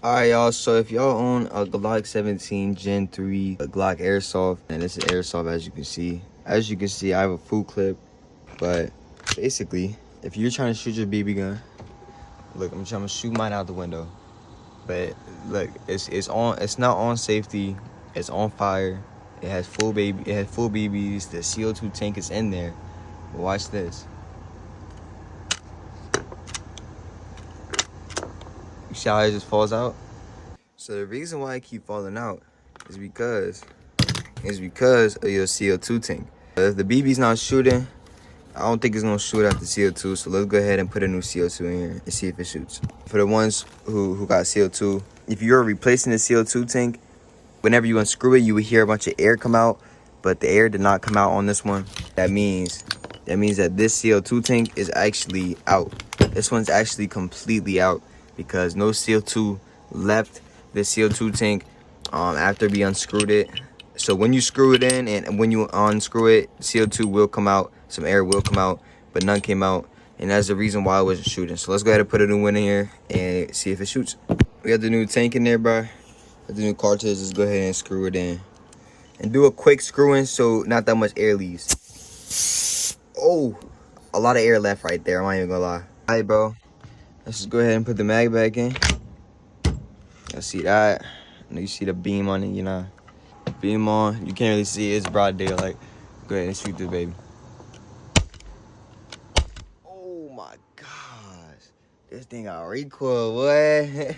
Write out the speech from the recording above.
Alright, y'all, so if y'all own a Glock 17 Gen 3 a Glock Airsoft, and this is Airsoft as you can see. As you can see, I have a full clip, but basically, if you're trying to shoot your BB gun, look, I'm trying to shoot mine out the window. But look, it's on, it's not on safety, it's on fire. It has full BBs, the CO2 tank is in there. But watch this. You see how it just falls out? So the reason why I keep falling out is because of your CO2 tank. If the BB's not shooting, I don't think it's gonna shoot out the CO2, so let's go ahead and put a new CO2 in here and see if it shoots. For the ones who got CO2, if you're replacing the CO2 tank, whenever you unscrew it, you will hear a bunch of air come out, but the air did not come out on this one. That means that this CO2 tank is actually out. This one's actually completely out because no CO2 left the CO2 tank after we unscrewed it. So when you screw it in and when you unscrew it, CO2 will come out, some air will come out, but none came out, and that's the reason why I wasn't shooting. So let's go ahead and put a new one in here and see if it shoots. We got the new tank in there, bro. Got the new cartridge. Let's go ahead and screw it in and do a quick screw in so not that much air leaves. Oh, a lot of air left right there, I'm not even gonna lie. All right, bro, let's just go ahead and put the mag back in. Y'all see that? I know you see the beam on it, you know. Beam on, you can't really see it, it's broad daylight. Go ahead and shoot this baby. Oh my gosh, this thing got recoil, boy.